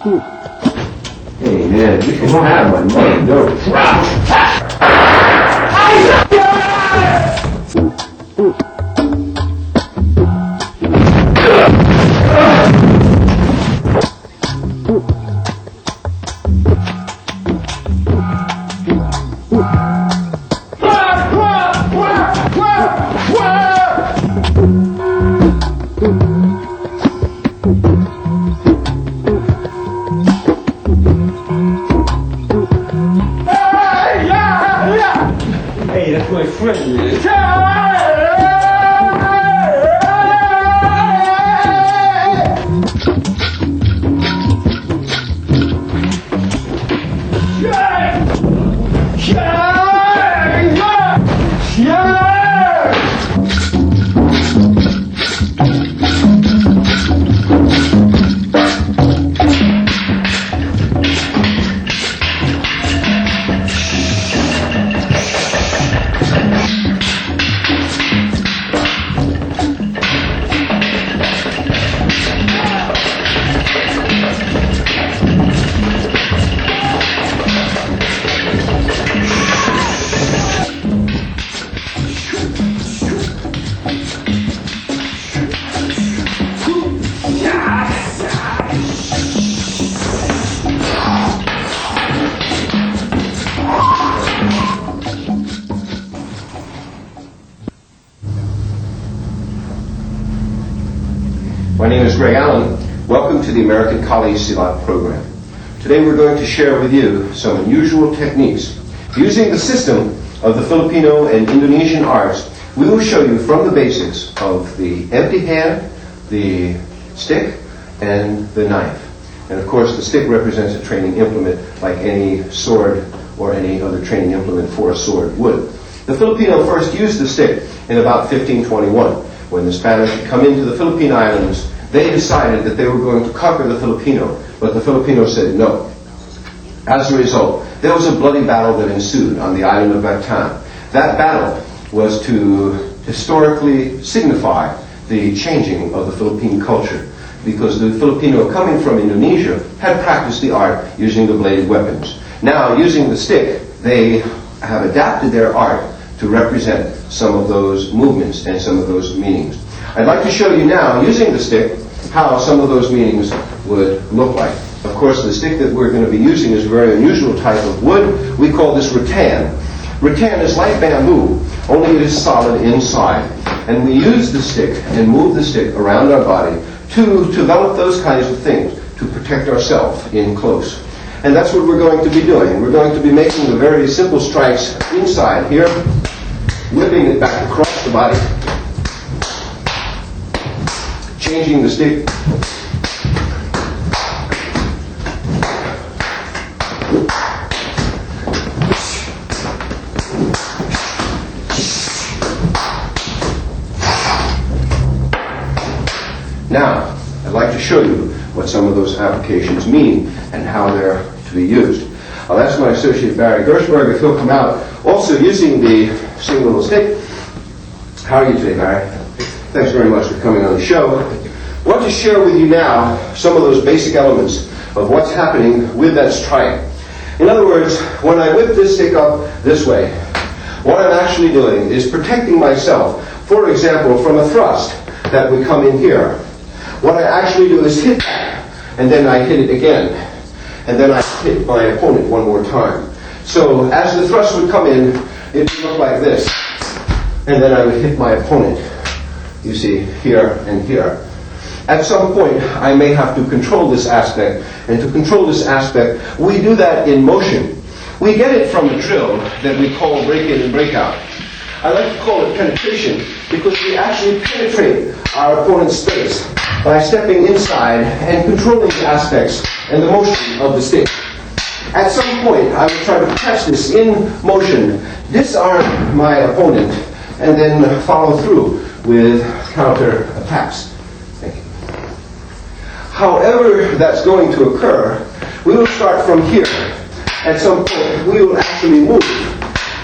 Hey man, you can have my money, don't Hey, that's my friend. My name is Greg Alland. Welcome to the American Kali Silat program. Today we're going to share with you some unusual techniques. Using the system of the Filipino and Indonesian arts, we will show you from the basics of the empty hand, the stick, and the knife. And of course the stick represents a training implement like any sword or any other training implement for a sword would. The Filipino first used the stick in about 1521. When the Spanish had come into the Philippine Islands, they decided that they were going to conquer the Filipino, but the Filipinos said no. As a result, there was a bloody battle that ensued on the island of Bataan. That battle was to historically signify the changing of the Philippine culture, because the Filipino coming from Indonesia had practiced the art using the bladed weapons. Now, using the stick, they have adapted their art to represent some of those movements and some of those meanings. I'd like to show you now, using the stick, how some of those meanings would look like. Of course, the stick that we're going to be using is a very unusual type of wood. We call this rattan. Rattan is like bamboo, only it is solid inside. And we use the stick and move the stick around our body to develop those kinds of things, to protect ourselves in close. And that's what we're going to be doing. We're going to be making the very simple strikes inside here, whipping it back across the body, changing the stick, Now, I'd like to show you what some of those applications mean and how they're to be used. I'll ask my associate Barry Gershberg if he'll come out also using the single little stick. How are you today, Barry? Thanks very much for coming on the show. I want to share with you now some of those basic elements of what's happening with that strike. In other words, when I whip this stick up this way, what I'm actually doing is protecting myself, for example, from a thrust that would come in here. What I actually do is hit that, and then I hit it again, and then I hit my opponent one more time. So as the thrust would come in, it would look like this, and then I would hit my opponent, you see, here and here. At some point, I may have to control this aspect, and to control this aspect, we do that in motion. We get it from a drill that we call break-in and break-out. I like to call it penetration because we actually penetrate our opponent's space by stepping inside and controlling the aspects and the motion of the stick. At some point, I will try to catch this in motion, disarm my opponent, and then follow through with counter attacks. Thank you. However that's going to occur, we will start from here. At some point, we will actually move.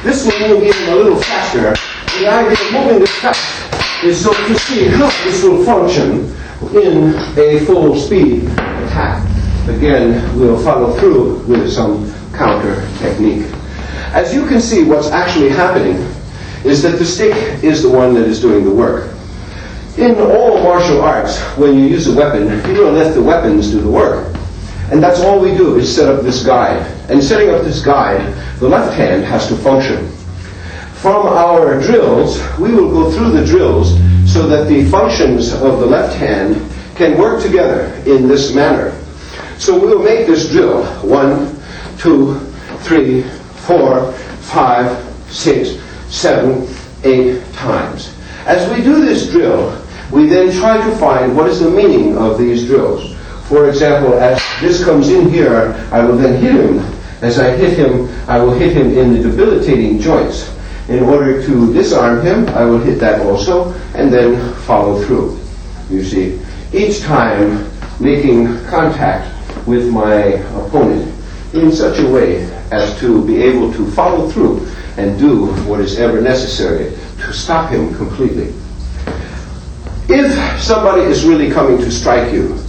This will move even a little faster. The idea of moving this fast is so to see how this will function in a full speed attack. again, we'll follow through with some counter technique. As you can see, what's actually happening is that the stick is the one that is doing the work. In all martial arts, when you use a weapon, you don't let the weapons do the work. And that's all we do is set up this guide. And setting up this guide, the left hand has to function. From our drills, we will go through the drills so that the functions of the left hand can work together in this manner. So we will make this drill 1, 2, 3, 4, 5, 6, 7, 8 times. As we do this drill, we then try to find what is the meaning of these drills. For example, as this comes in here, I will then hit him. As I hit him, I will hit him in the debilitating joints. In order to disarm him, I will hit that also, and then follow through. You see, each time making contact with my opponent in such a way as to be able to follow through and do what is ever necessary to stop him completely. If somebody is really coming to strike you,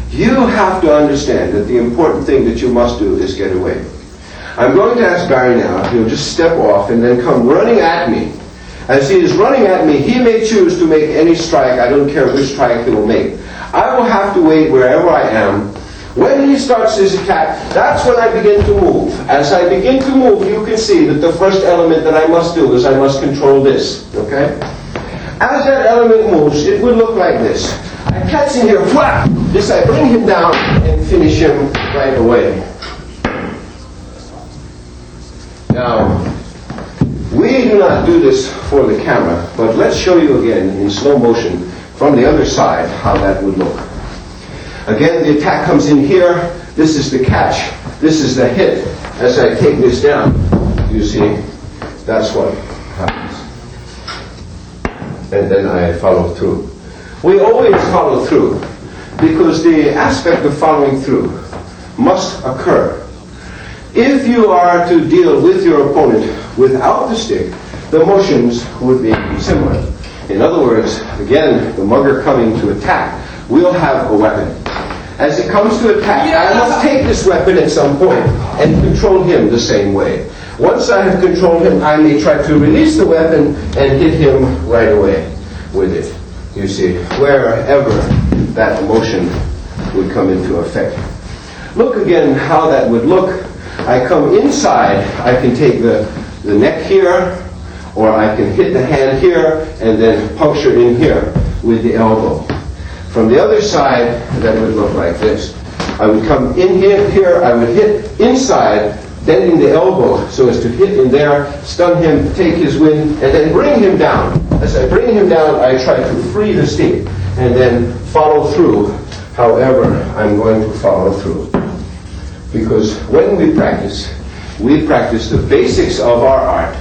you have to understand that the important thing that you must do is get away. I'm going to ask Barry now if he'll just step off and then come running at me. As he is running at me, he may choose to make any strike. I don't care which strike he will make. I will have to wait wherever I am. When he starts his attack, that's when I begin to move. As I begin to move, you can see that the first element that I must do is I must control this. Okay? As that element moves, it will look like this. I catch him here, whap! This I bring him down and finish him right away. Now, we do not do this for the camera, but let's show you again in slow motion from the other side how that would look. Again, the attack comes in here. This is the catch. This is the hit. As I take this down, you see, that's what happens. And then I follow through. We always follow through because the aspect of following through must occur. If you are to deal with your opponent without the stick, the motions would be similar. In other words, again, the mugger coming to attack will have a weapon. As it comes to attack, I must take this weapon at some point and control him the same way. Once I have controlled him, I may try to release the weapon and hit him right away with it. You see, wherever that motion would come into effect. Look again how that would look. I come inside, I can take the neck here, or I can hit the hand here and then puncture in here with the elbow. From the other side, that would look like this. I would come in here, I would hit inside, bending the elbow so as to hit in there, stun him, take his wind, and then bring him down. As I bring him down, I try to free the stick and then follow through however I'm going to follow through. Because when we practice the basics of our art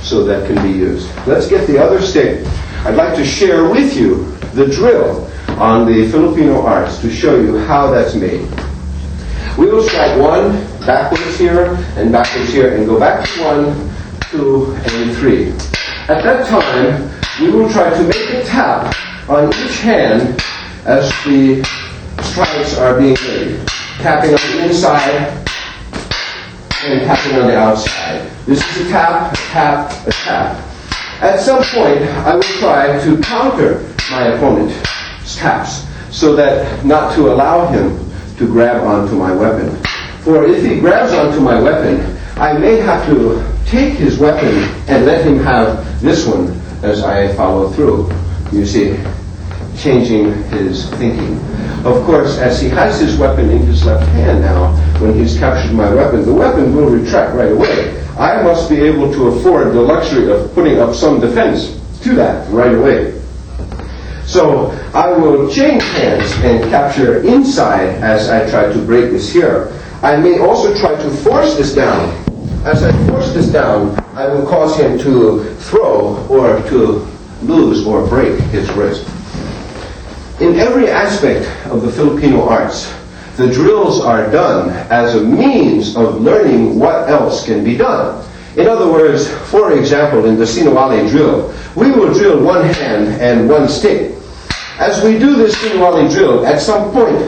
so that can be used. Let's get the other stick. I'd like to share with you the drill on the Filipino arts to show you how that's made. We will strike 1 backwards here and go back to 1, 2, and 3. At that time, we will try to make a tap on each hand as the strikes are being made. Tapping on the inside and tapping on the outside. This is a tap, a tap, a tap. At some point, I will try to counter my opponent's taps so that not to allow him to grab onto my weapon. For if he grabs onto my weapon, I may have to take his weapon and let him have this one as I follow through. You see, changing his thinking. Of course, as he has his weapon in his left hand now, when he's captured my weapon, the weapon will retract right away. I must be able to afford the luxury of putting up some defense to that right away. So I will change hands and capture inside as I try to break this here. I may also try to force this down. As I force this down, I will cause him to throw or to lose or break his wrist. In every aspect of the Filipino arts, the drills are done as a means of learning what else can be done. In other words, for example, in the Sinawali drill, we will drill 1 hand and 1 stick. As we do this Sinawali drill, at some point,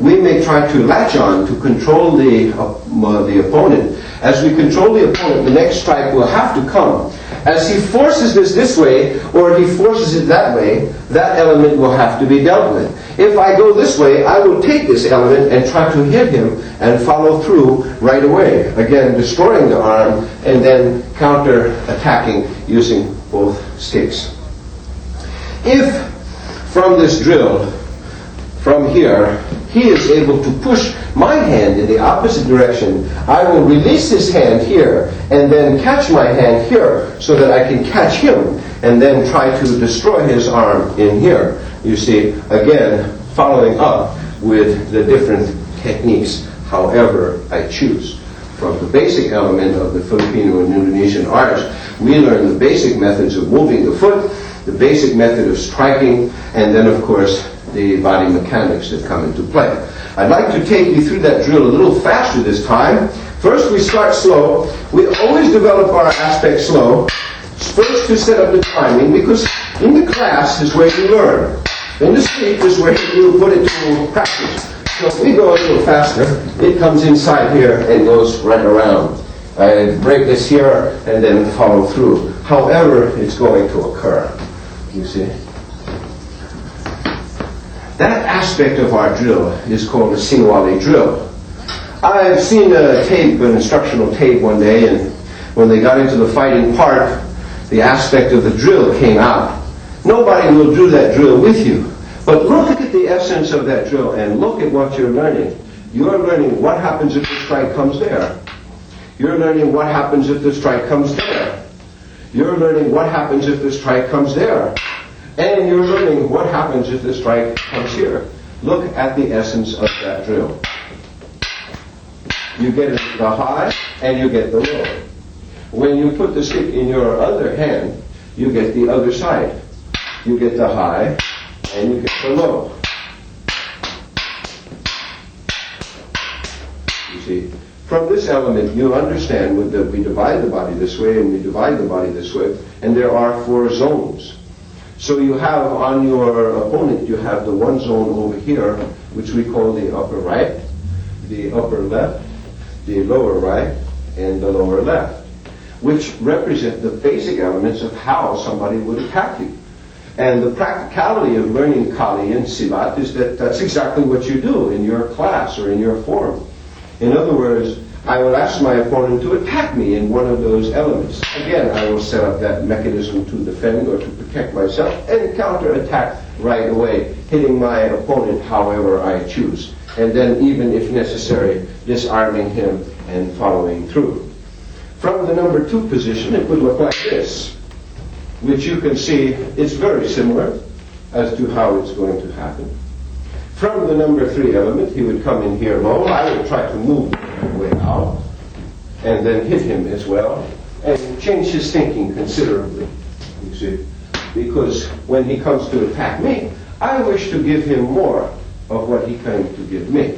we may try to latch on to control the opponent. As we control the opponent, the next strike will have to come. As he forces this way, or he forces it that way, that element will have to be dealt with. If I go this way, I will take this element and try to hit him and follow through right away. Again, destroying the arm and then counter-attacking using both sticks. If from this drill, from here, he is able to push my hand in the opposite direction, I will release his hand here and then catch my hand here so that I can catch him and then try to destroy his arm in here. You see, again, following up with the different techniques, however I choose. From the basic element of the Filipino and Indonesian arts, we learn the basic methods of moving the foot, the basic method of striking, and then, of course, the body mechanics that come into play. I'd like to take you through that drill a little faster this time. First, we start slow. We always develop our aspect slow. First, to set up the timing, because in the class is where you learn. In the street is where you put it to practice. So if we go a little faster, it comes inside here and goes right around. I break this here and then follow through. However it's going to occur. You see? That aspect of our drill is called a sinwali drill. I've seen a tape, an instructional tape one day, and when they got into the fighting part, the aspect of the drill came out. Nobody will do that drill with you. But look at the essence of that drill and look at what you're learning. You're learning what happens if the strike comes there. You're learning what happens if the strike comes there. You're learning what happens if the strike comes there. And you're learning what happens if the strike comes here. Look at the essence of that drill. You get the high and you get the low. When you put the stick in your other hand, you get the other side. You get the high and you get the low. You see, from this element you understand that we divide the body this way and we divide the body this way, and there are 4 zones. So you have on your opponent, you have the one zone over here, which we call the upper right, the upper left, the lower right, and the lower left, which represent the basic elements of how somebody would attack you. And the practicality of learning Kali and Silat is that that's exactly what you do in your class or in your form. In other words, I will ask my opponent to attack me in one of those elements. Again, I will set up that mechanism to defend or to protect myself and counterattack right away, hitting my opponent however I choose. And then, even if necessary, disarming him and following through. From the number 2 position, it would look like this, which you can see it's very similar as to how it's going to happen. From the number 3 element, he would come in here low. I would try to move the way out and then hit him as well and change his thinking considerably, you see. Because when he comes to attack me, I wish to give him more of what he came to give me.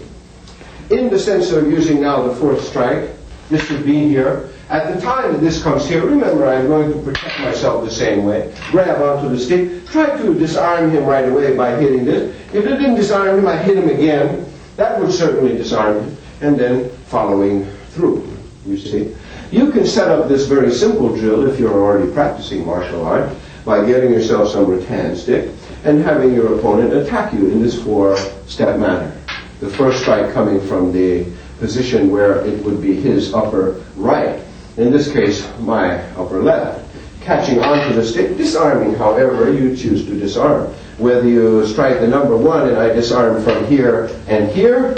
In the sense of using now the 4th strike, this would be here. At the time that this comes here, remember I'm going to protect myself the same way. Grab onto the stick, try to disarm him right away by hitting this. If it didn't disarm him, I hit him again. That would certainly disarm him. And then following through, you see. You can set up this very simple drill if you're already practicing martial art by getting yourself some rattan stick and having your opponent attack you in this 4-step manner. The first strike coming from the position where it would be his upper right. In this case, my upper left. Catching onto the stick, disarming however you choose to disarm. Whether you strike the number 1 and I disarm from here and here,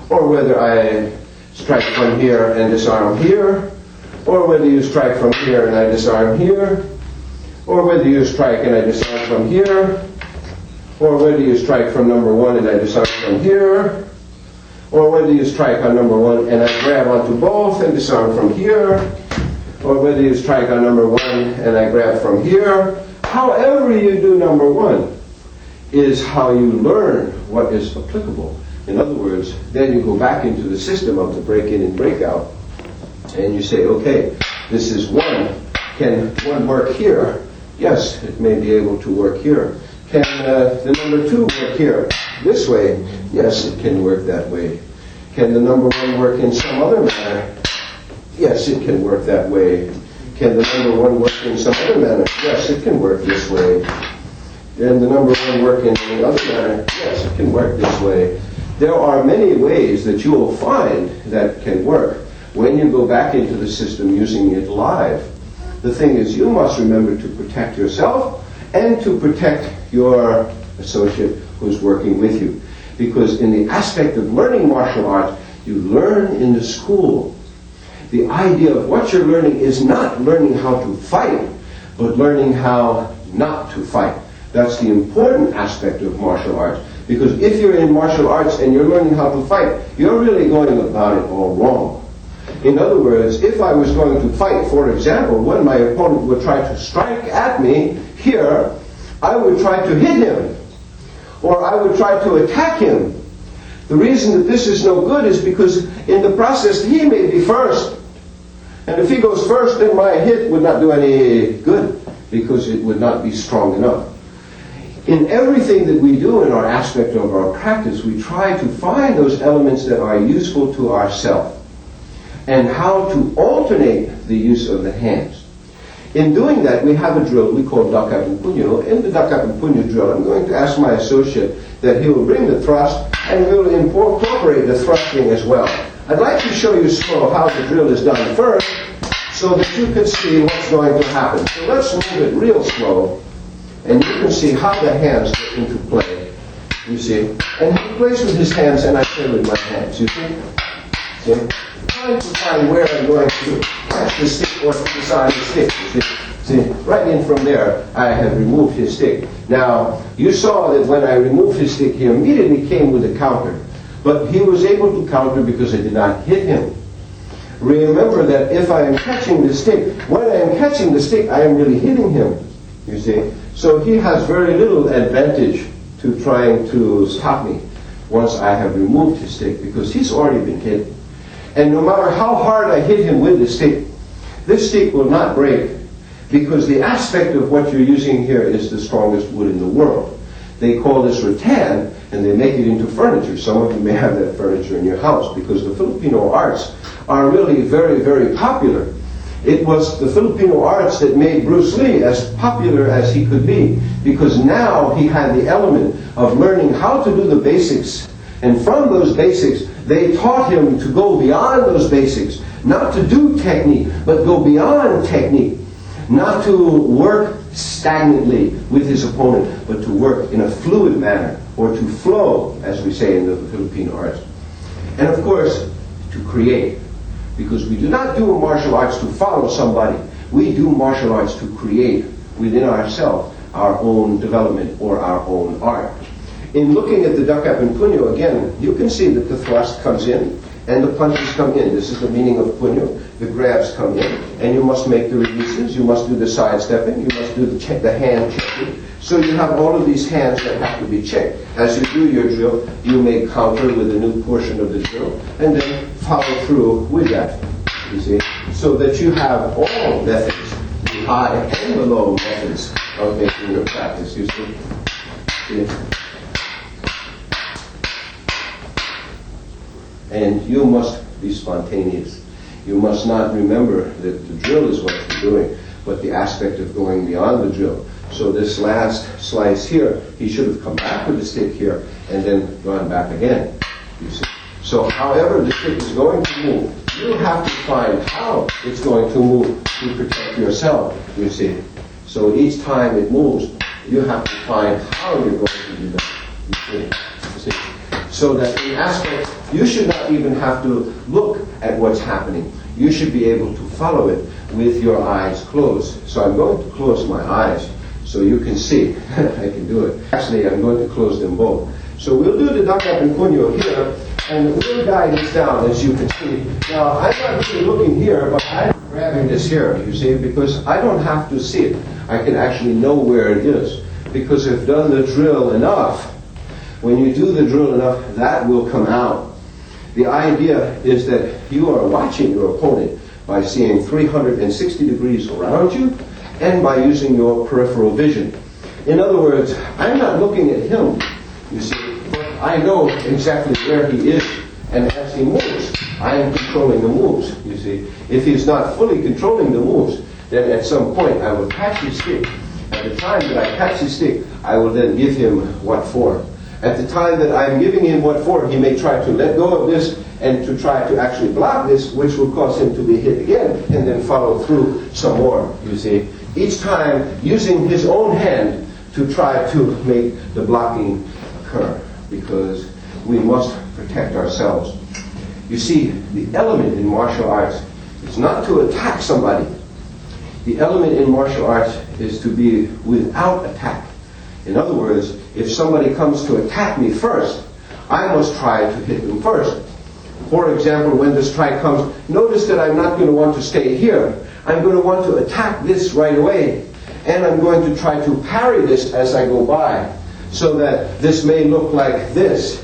or whether I strike from here and disarm here, or whether you strike from here and I disarm here, or whether you strike and I disarm from here, or whether you strike from number 1 and I disarm from here, or whether you strike on number 1 and I grab onto both and disarm from here, or whether you strike on number 1 and I grab from here. However you do number 1 is how you learn what is applicable. In other words, then you go back into the system of the break-in and break-out, and you say, okay, this is 1. Can 1 work here? Yes, it may be able to work here. Can the number 2 work here this way? Yes, it can work that way. Can the number 1 work in some other manner? Yes, it can work that way. Can the number 1 work in some other manner? Yes, it can work this way. Can the number 1 work in any other manner? Yes, it can work this way. There are many ways that you will find that can work when you go back into the system using it live. The thing is, you must remember to protect yourself and to protect your associate who's working with you. Because in the aspect of learning martial arts, you learn in the school. The idea of what you're learning is not learning how to fight, but learning how not to fight. That's the important aspect of martial arts. Because if you're in martial arts and you're learning how to fight, you're really going about it all wrong. In other words, if I was going to fight, for example, when my opponent would try to strike at me here, I would try to hit him, or I would try to attack him. The reason that this is no good is because in the process he may be first. And if he goes first, then my hit would not do any good, because it would not be strong enough. In everything that we do in our aspect of our practice, we try to find those elements that are useful to ourselves and how to alternate the use of the hands. In doing that, we have a drill we call Dakap and Punyo. In the Dakap and Punyo drill, I'm going to ask my associate that he will bring the thrust and we will incorporate the thrusting as well. I'd like to show you slow how the drill is done first so that you can see what's going to happen. So let's move it real slow. And you can see how the hands get into play, you see. And he plays with his hands and I play with my hands, you see. See? Trying to find where I'm going to catch the stick or decide the stick, you see. See, right in from there, I have removed his stick. Now, you saw that when I removed his stick, he immediately came with a counter. But he was able to counter because I did not hit him. Remember that if I am catching the stick, when I am catching the stick, I am really hitting him, you see. So he has very little advantage to trying to stop me once I have removed his stick, because he's already been hit. And no matter how hard I hit him with the stick, this stick will not break, because the aspect of what you're using here is the strongest wood in the world. They call this rattan, and they make it into furniture. Some of you may have that furniture in your house, because the Filipino arts are really very, very popular. It was the Filipino arts that made Bruce Lee as popular as he could be, because now he had the element of learning how to do the basics. And from those basics, they taught him to go beyond those basics, not to do technique, but go beyond technique. Not to work stagnantly with his opponent, but to work in a fluid manner, or to flow, as we say in the Filipino arts. And of course, to create. Because we do not do martial arts to follow somebody. We do martial arts to create within ourselves our own development or our own art. In looking at the Dakap and Punyo, again, you can see that the thrust comes in and the punches come in. This is the meaning of Punyo. The grabs come in, and you must make the releases. You must do the sidestepping. You must do the hand checking. So you have all of these hands that have to be checked. As you do your drill, you may counter with a new portion of the drill, and then follow through with that, you see, so that you have all methods, the high and the low methods of making your practice, you see. And you must be spontaneous. You must not remember that the drill is what you're doing, but the aspect of going beyond the drill. So this last slice here, he should have come back with the stick here and then gone back again, you see. So however the stick is going to move, you have to find how it's going to move to protect yourself, you see. So each time it moves, you have to find how you're going to do that, you see. So that in aspects, you should not even have to look at what's happening. You should be able to follow it with your eyes closed. So I'm going to close my eyes so you can see. I can do it. Actually, I'm going to close them both. So we'll do the Dakap and Punyo here, and we'll guide this down, as you can see. Now, I'm not really looking here, but I'm grabbing this here, you see, because I don't have to see it. I can actually know where it is, because I've done the drill enough. When you do the drill enough, that will come out. The idea is that you are watching your opponent by seeing 360 degrees around you and by using your peripheral vision. In other words, I'm not looking at him, you see, but I know exactly where he is, and as he moves, I am controlling the moves, you see. If he's not fully controlling the moves, then at some point I will catch his stick. At the time that I catch his stick, I will then give him what for. At the time that I'm giving him what for, he may try to let go of this and to try to actually block this, which will cause him to be hit again, and then follow through some more, you see. Each time using his own hand to try to make the blocking occur, because we must protect ourselves. You see, the element in martial arts is not to attack somebody. The element in martial arts is to be without attack. In other words, if somebody comes to attack me first, I must try to hit them first. For example, when the strike comes, notice that I'm not going to want to stay here. I'm going to want to attack this right away. And I'm going to try to parry this as I go by, so that this may look like this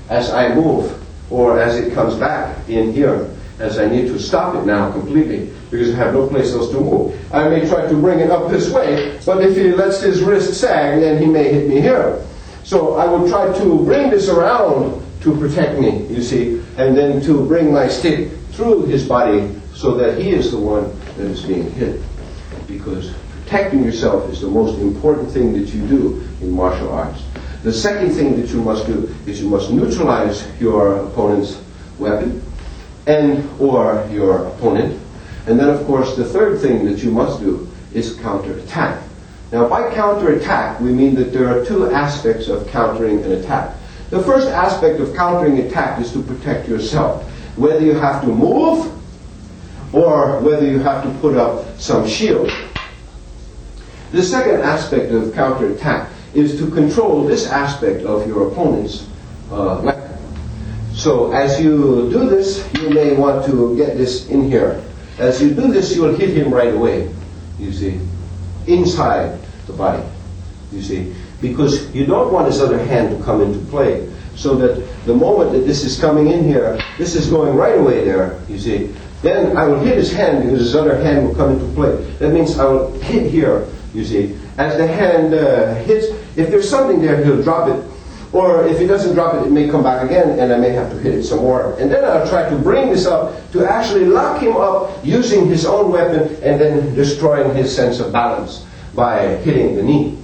as I move, or as it comes back in here, as I need to stop it now completely, because I have no place else to move. I may try to bring it up this way, but if he lets his wrist sag, then he may hit me here. So I will try to bring this around to protect me, you see, and then to bring my stick through his body so that he is the one that is being hit. Because protecting yourself is the most important thing that you do in martial arts. The second thing that you must do is you must neutralize your opponent's weapon and or your opponent. And then, of course, the third thing that you must do is counterattack. Now, by counterattack, we mean that there are two aspects of countering an attack. The first aspect of countering attack is to protect yourself, whether you have to move or whether you have to put up some shield. The second aspect of counterattack is to control this aspect of your opponent's weapon. So as you do this, you may want to get this in here. As you do this, you will hit him right away, you see, inside the body, you see, because you don't want his other hand to come into play, so that the moment that this is coming in here, this is going right away there, you see. Then I will hit his hand because his other hand will come into play. That means I will hit here, you see. As the hand hits, if there's something there, he'll drop it. Or if he doesn't drop it, it may come back again, and I may have to hit it some more. And then I'll try to bring this up to actually lock him up using his own weapon and then destroying his sense of balance by hitting the knee.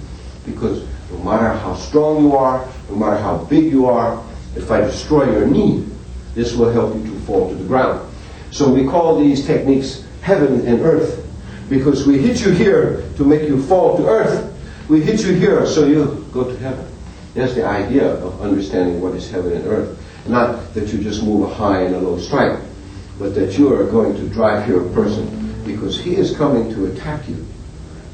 Because no matter how strong you are, no matter how big you are, if I destroy your knee, this will help you to fall to the ground. So we call these techniques heaven and earth, because we hit you here to make you fall to earth. We hit you here so you go to heaven. That's the idea of understanding what is heaven and earth. Not that you just move a high and a low strike, but that you are going to drive your person because he is coming to attack you.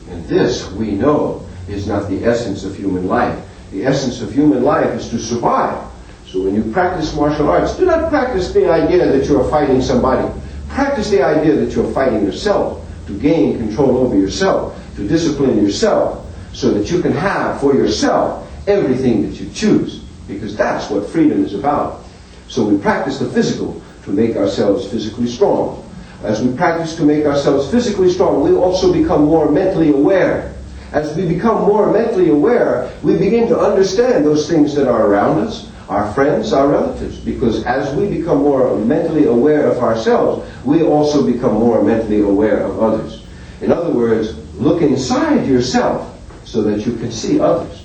And this, we know, is not the essence of human life. The essence of human life is to survive. So when you practice martial arts, do not practice the idea that you are fighting somebody. Practice the idea that you're fighting yourself, to gain control over yourself, to discipline yourself, so that you can have for yourself everything that you choose, because that's what freedom is about. So we practice the physical to make ourselves physically strong. As we practice to make ourselves physically strong, we also become more mentally aware. As we become more mentally aware, we begin to understand those things that are around us, our friends, our relatives, because as we become more mentally aware of ourselves, we also become more mentally aware of others. In other words, look inside yourself so that you can see others.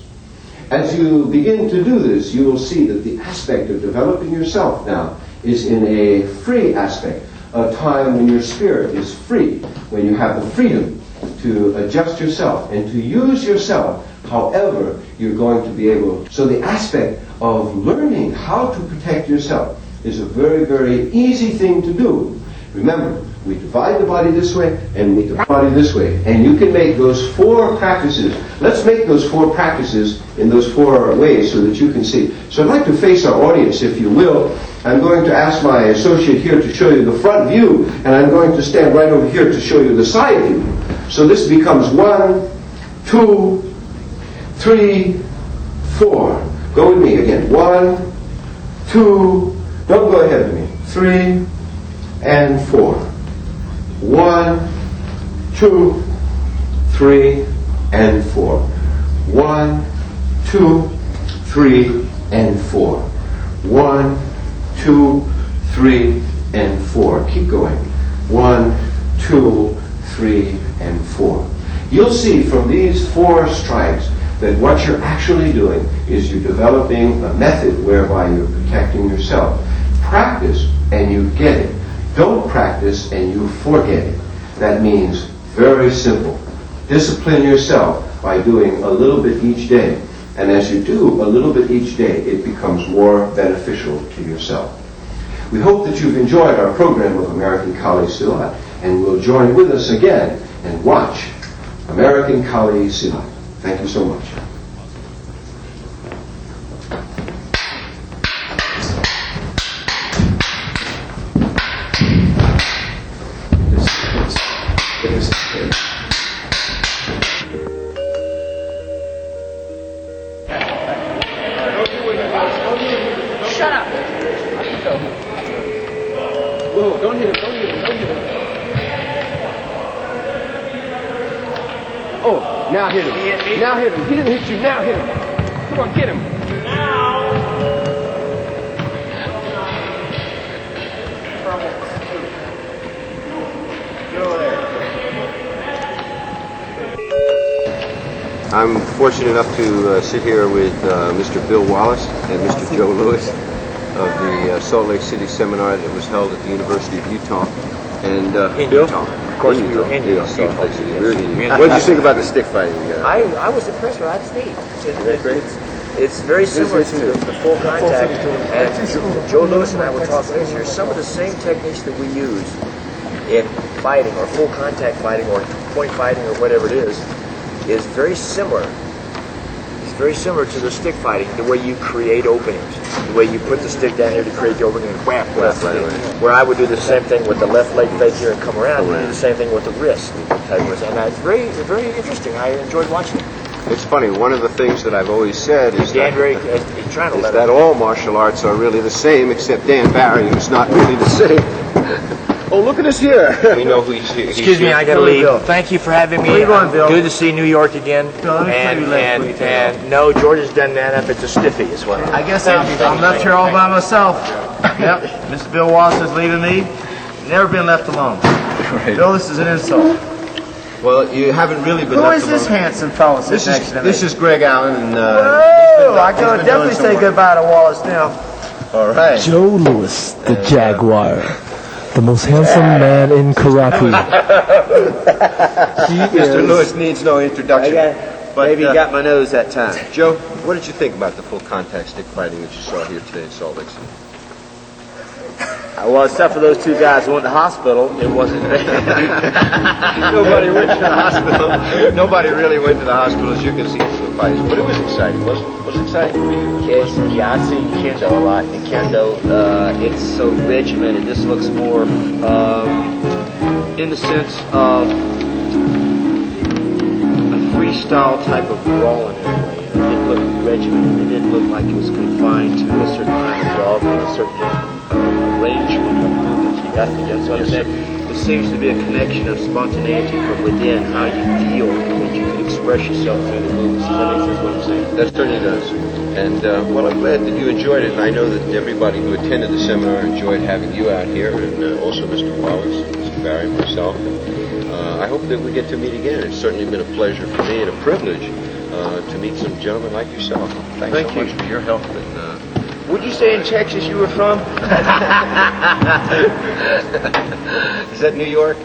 As you begin to do this, you will see that the aspect of developing yourself now is in a free aspect, a time when your spirit is free, when you have the freedom to adjust yourself and to use yourself however you're going to be able. So the aspect of learning how to protect yourself is a very, very easy thing to do. Remember, we divide the body this way and we divide the body this way. And you can make those 4 practices. Let's make those 4 practices in those 4 ways so that you can see. So I'd like to face our audience, if you will. I'm going to ask my associate here to show you the front view, and I'm going to stand right over here to show you the side view. So this becomes 1, 2, 3, 4. Go with me again. 1, 2, don't go ahead of me. 3, and 4. 1, 2, 3, and 4. 1, 2, 3, and 4. 1, 2, 3, and 4. Keep going. 1, 2, 3, and 4. You'll see from these 4 strikes that what you're actually doing is you're developing a method whereby you're protecting yourself. Practice and you get it. Don't practice and you forget it. That means very simple. Discipline yourself by doing a little bit each day. And as you do a little bit each day, it becomes more beneficial to yourself. We hope that you've enjoyed our program of American Kali Silat and will join with us again and watch American Kali Silat. Thank you so much. Shut up. Whoa, don't hit him, don't hit him, don't hit him. Oh, now hit him. Now hit him. He didn't hit you, now hit him. Come on, get him. I'm fortunate enough to sit here with Mr. Bill Wallace and Mr. Joe Lewis of the Salt Lake City seminar that was held at the University of Utah. And Bill? Of course, we were in Utah. Salt Lake City. What did you think about the stick fighting? I was impressed with that state. It's very similar to the full contact. And Joe Lewis and I were talking this year. Some of the same techniques that we use in fighting, or full contact fighting, or point fighting, or whatever it is very similar. It's very similar to the stick fighting, the way you create openings, the way you put the stick down here to create the opening and whap. Where I would do the same thing with the left leg fake here and come around, and do the same thing with the wrist. And that's very, very interesting. I enjoyed watching it. It's funny, one of the things that I've always said is that all martial arts are really the same, except Dan Barry, who's not really the same. Oh, look at us here. We know who he's here. Excuse me, I gotta leave. Thank you for having me. Good to see New York again. And no, George has done that up. It's a stiffy as well. I guess I'm left here all by myself. Yep, Mr. Bill Wallace is leading me. Never been left alone. Bill, this is an insult. Well, you haven't really been Who left is this alone. handsome fellow sitting next to me? This is Greg Alland, and Oh, I can definitely say goodbye to Wallace now. all right. Joe Lewis, the Jaguar, the most handsome man in karate. Mr. Lewis needs no introduction. Maybe got my nose that time. Joe, what did you think about the full contact stick fighting that you saw here today in Salt Lake City? Well, except for those 2 guys who went to the hospital, it wasn't bad. Nobody went to the hospital. Nobody really went to the hospital, as you can see from the fights. But it was exciting, wasn't it? Was it exciting for you? Yes, yeah, I've seen kendo a lot. And kendo, it's so regimented. This looks more in the sense of a freestyle type of brawling in a way. It didn't look regimented. It didn't look like it was confined to a certain kind of dog and a certain arrangement of movements you got to get. So there seems to be a connection of spontaneity from within, how you feel when you can express yourself through the movements. Does that make sense what I'm saying? That certainly does. And, well, I'm glad that you enjoyed it, and I know that everybody who attended the seminar enjoyed having you out here, and also Mr. Wallace, Mr. Barry, myself. I hope that we get to meet again. It's certainly been a pleasure for me and a privilege to meet some gentlemen like yourself. Thank you so much for your help. And, Would you say in Texas you were from? is that New York?